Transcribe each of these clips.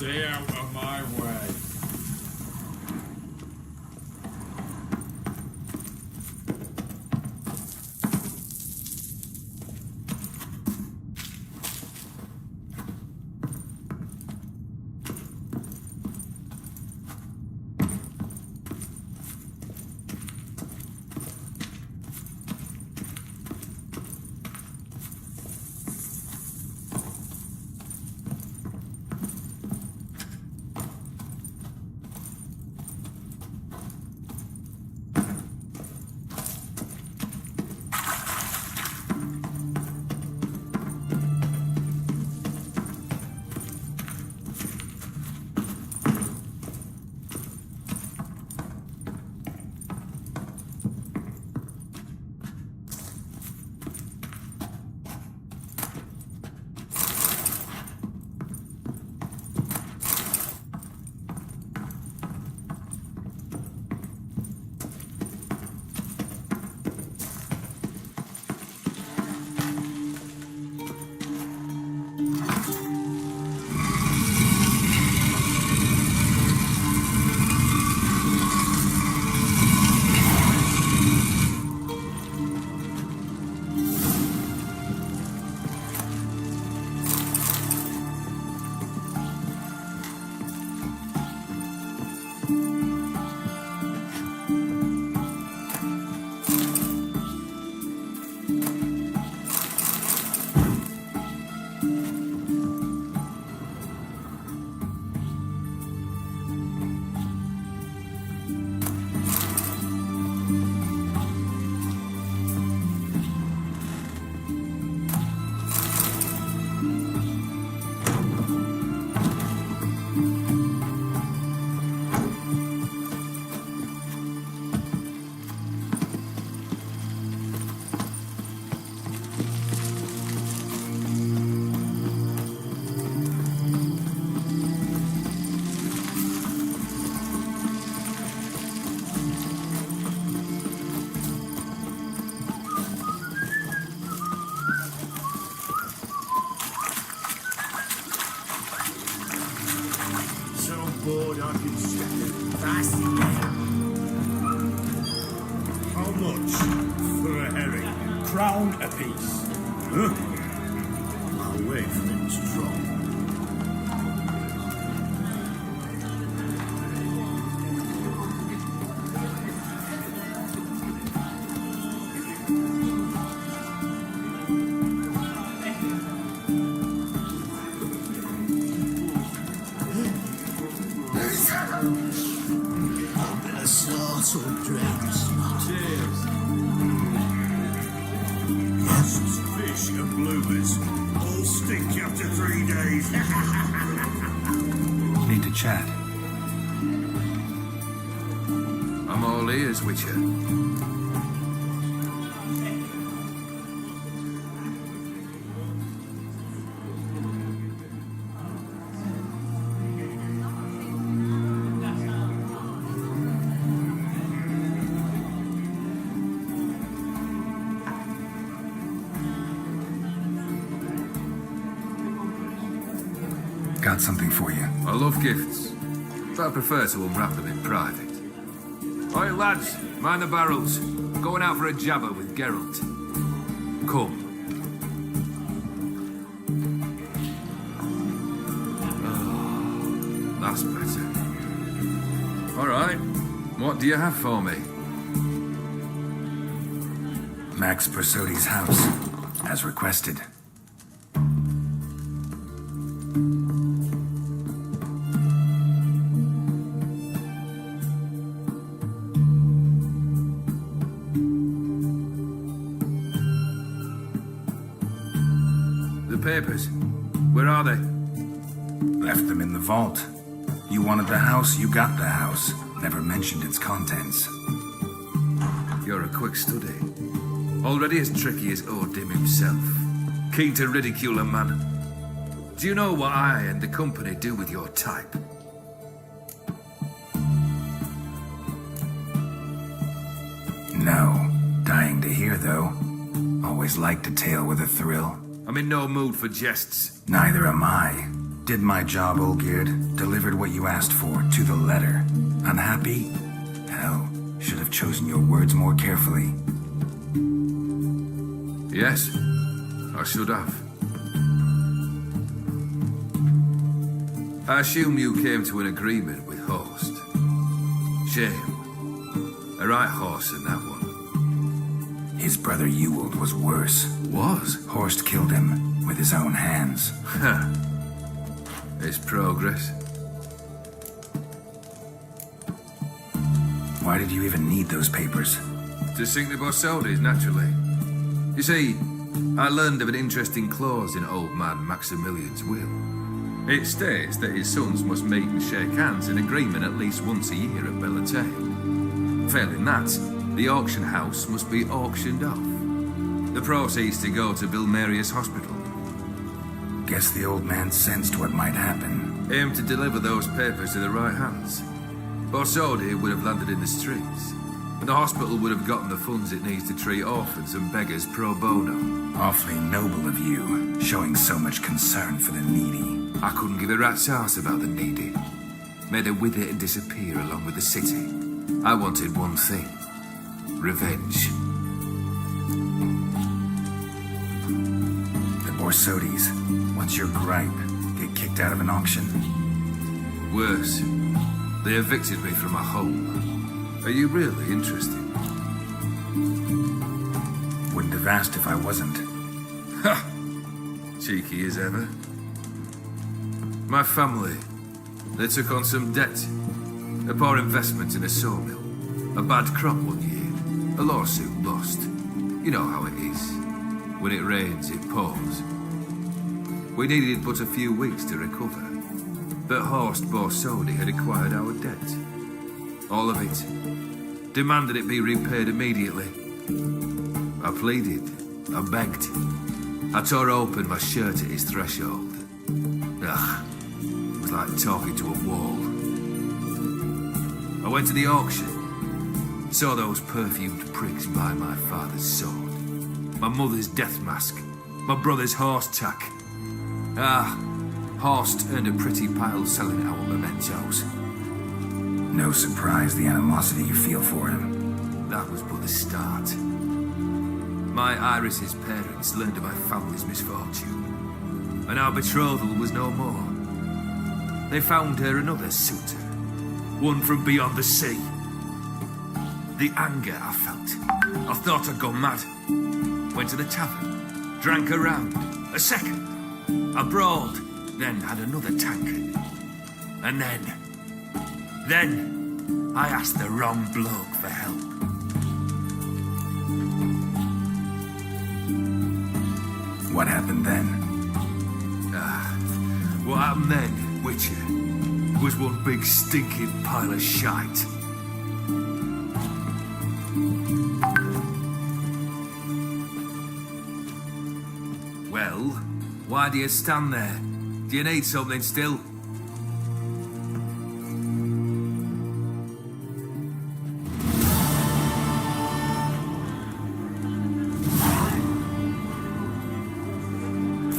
Stay out of my way. Board I can sit. That's it. How much for a herring? Crown apiece. Huh? Away from its drop. Fish and bloomers all stink after 3 days. Need to chat. I'm all ears, Witcher. Got something for you. I love gifts, but I prefer to unwrap them in private. Oi, lads, mind the barrels. Going out for a jabber with Geralt. Come. Oh, that's better. All right, what do you have for me? Max Persodi's house, as requested. Papers. Where are they? Left them in the vault. You wanted the house, you got the house. Never mentioned its contents. You're a quick study. Already as tricky as Odin himself. Keen to ridicule a man. Do you know what I and the company do with your type? No. Dying to hear, though. Always liked a tale with a thrill. I'm in no mood for jests. Neither am I. Did my job, Olgierd. Delivered what you asked for, to the letter. Unhappy? Hell, should have chosen your words more carefully. Yes, I should have. I assume you came to an agreement with Horst. Shame. A right horse in that one. His brother Ewald was worse. Was? Horst killed him with his own hands. Huh. It's progress. Why did you even need those papers? To sink the Borsodis, naturally. You see, I learned of an interesting clause in old man Maximilian's will. It states that his sons must meet and shake hands in agreement at least once a year at Bellatane. Failing that, the auction house must be auctioned off. The proceeds to go to Vilmerius Hospital. Guess the old man sensed what might happen. Aimed to deliver those papers to the right hands. Borsodi would have landed in the streets, and the hospital would have gotten the funds it needs to treat orphans and beggars pro bono. Awfully noble of you, showing so much concern for the needy. I couldn't give a rat's ass about the needy. Made her wither and disappear along with the city. I wanted one thing. Revenge. The Borsodis, what's your gripe? Get kicked out of an auction? Worse. They evicted me from my home. Are you really interested? Wouldn't have asked if I wasn't. Ha! Cheeky as ever. My family, they took on some debt. A poor investment in a sawmill. A bad crop one year. A lawsuit lost. You know how it is. When it rains, it pours. We needed but a few weeks to recover. But Horst Borsodi had acquired our debt. All of it. Demanded it be repaid immediately. I pleaded. I begged. I tore open my shirt at his threshold. Ugh. It was like talking to a wall. I went to the auction. Saw those perfumed prigs buy my father's sword. My mother's death mask. My brother's horse tack. Horst earned a pretty pile selling our mementos. No surprise the animosity you feel for him. That was but the start. My Iris's parents learned of my family's misfortune, and our betrothal was no more. They found her another suitor, one from beyond the sea. The anger I felt, I thought I'd gone mad. Went to the tavern, drank a round, a second. I brawled, then had another tankard. And then I asked the wrong bloke for help. What happened then? What happened then, Witcher, was one big stinking pile of shite. Well, why do you stand there? Do you need something still?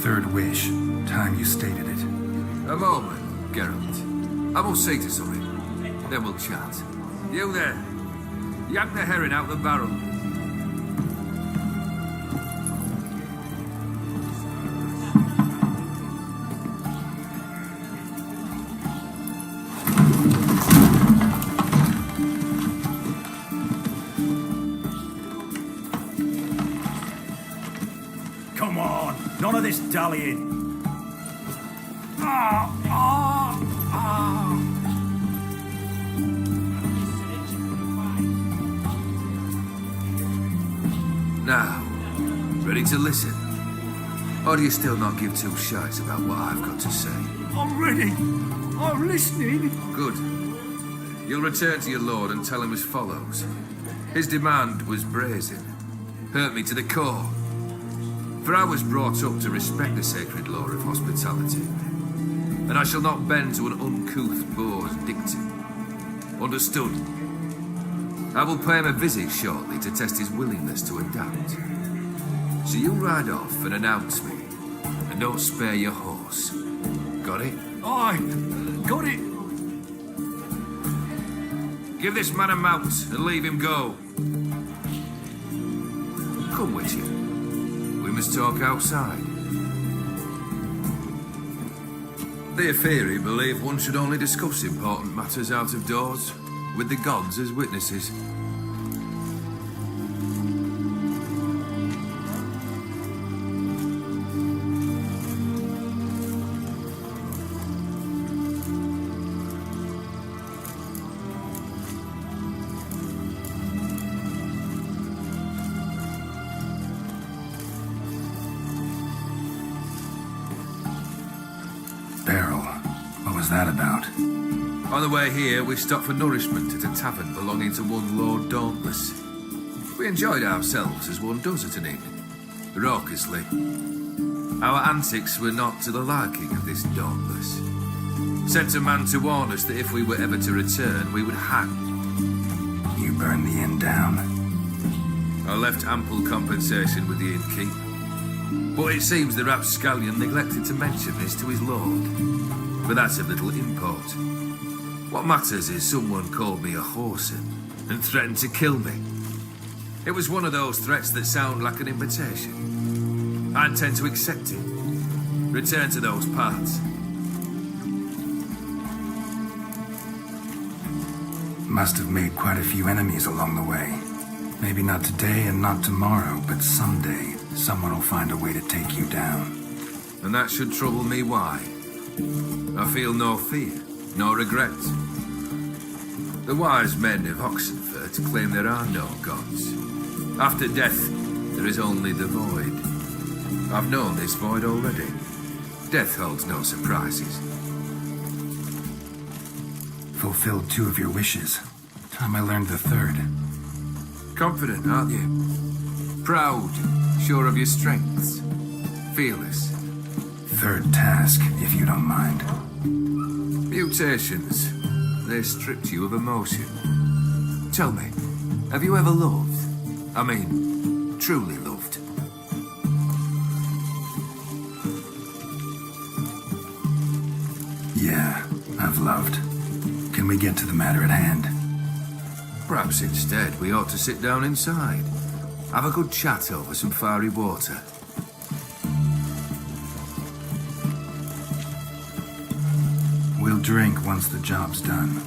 Third wish. Time you stated it. A moment, Geralt. I must say to something. Then we'll chat. You there. Yank the herring out the barrel. Come on, none of this dallying. Now, ready to listen? Or do you still not give two shites about what I've got to say? I'm ready. I'm listening. Good. You'll return to your lord and tell him as follows. His demand was brazen. Hurt me to the core. For I was brought up to respect the sacred law of hospitality. And I shall not bend to an uncouth boor's dictum. Understood? I will pay him a visit shortly to test his willingness to adapt. So you ride off and announce me, and don't spare your horse. Got it? Aye, got it. Give this man a mount and leave him go. Come with you. We must talk outside. The Aetheri believe one should only discuss important matters out of doors, with the gods as witnesses. Beryl, what was that about? On the way here, we stopped for nourishment at a tavern belonging to one Lord Dauntless. We enjoyed ourselves as one does at an inn, raucously. Our antics were not to the liking of this Dauntless. Sent a man to warn us that if we were ever to return, we would hang. You burned the inn down. I left ample compensation with the innkeep. But it seems the rapscallion neglected to mention this to his lord. But that's of little import. What matters is someone called me a whoreson and threatened to kill me. It was one of those threats that sound like an invitation. I intend to accept it. Return to those parts. Must have made quite a few enemies along the way. Maybe not today and not tomorrow, but someday someone will find a way to take you down. And that should trouble me why? I feel no fear, no regret. The wise men of Oxenfurt claim there are no gods. After death, there is only the void. I've known this void already. Death holds no surprises. Fulfilled 2 of your wishes. Time I learned the 3rd. Confident, aren't you? Proud, sure of your strengths. Fearless. 3rd task, if you don't mind. Mutations. They stripped you of emotion. Tell me, have you ever loved? I mean, truly loved? Yeah, I've loved. Can we get to the matter at hand? Perhaps instead we ought to sit down inside. Have a good chat over some fiery water. We'll drink once the job's done.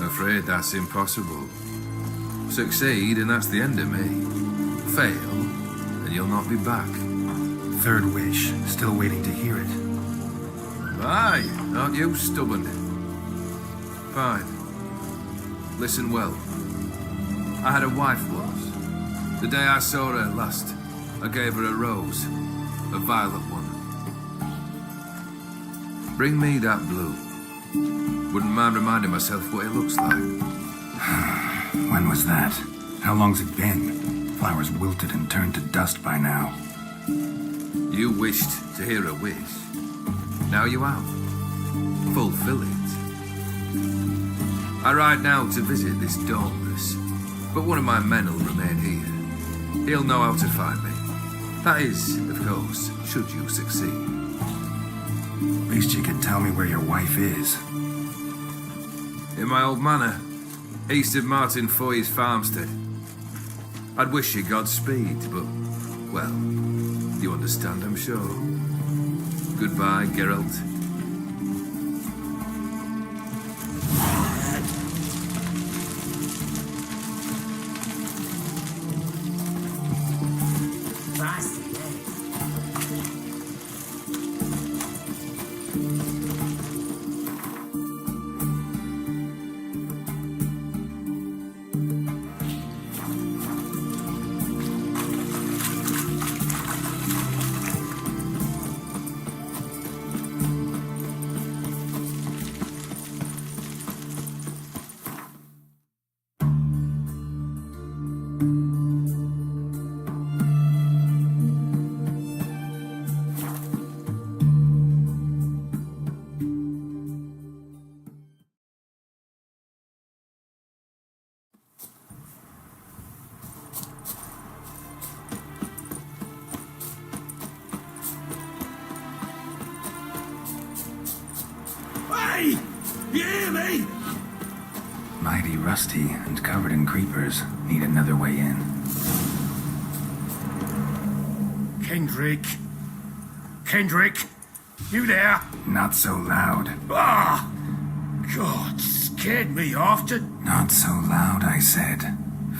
Afraid that's impossible. Succeed and that's the end of me. Fail and you'll not be back. 3rd wish, still waiting to hear it. Aye, aren't you stubborn? Fine. Listen well. I had a wife once. The day I saw her last, I gave her a rose. A violet one. Bring me that blue. Wouldn't mind reminding myself what it looks like. When was that? How long's it been? Flowers wilted and turned to dust by now. You wished to hear a wish. Now you have. Fulfill it. I ride now to visit this Dauntless, but one of my men will remain here. He'll know how to find me. That is, of course, should you succeed. At least you could tell me where your wife is. In my old manor, east of Martin Foy's farmstead. I'd wish you Godspeed, but, well, you understand, I'm sure. Goodbye, Geralt. Hey! You hear me? Mighty rusty and covered in creepers. Need another way in. Kendrick? Kendrick? You there? Not so loud. Ah! God, scared me after. Not so loud, I said.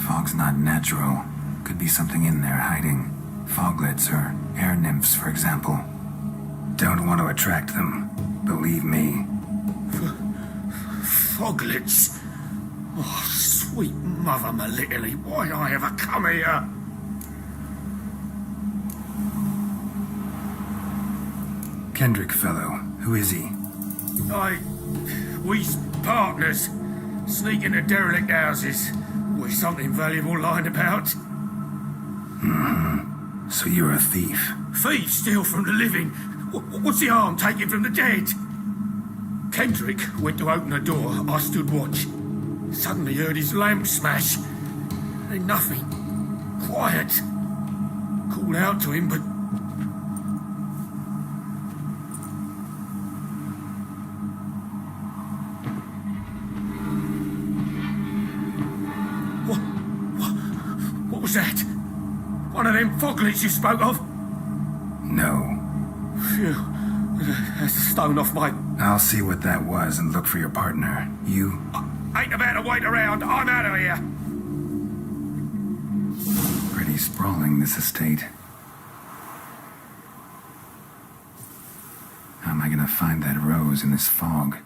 Fog's not natural. Could be something in there hiding. Foglets or air nymphs, for example. Don't want to attract them. Believe me. Foglets? Oh, sweet mother Melitterly, why'd I ever come here? Kendrick fellow. Who is he? We's partners. Sneak into derelict houses. With something valuable lying about. So you're a thief. Thieves steal from the living. What's the harm taking from the dead? Kendrick went to open the door. I stood watch. Suddenly heard his lamp smash. Then nothing. Quiet. Called out to him, but... What was that? One of them foglets you spoke of? No. Phew. That's a stone off my... I'll see what that was and look for your partner. You... Ain't about to wait around. I'm out of here. Pretty sprawling, this estate. How am I gonna find that rose in this fog?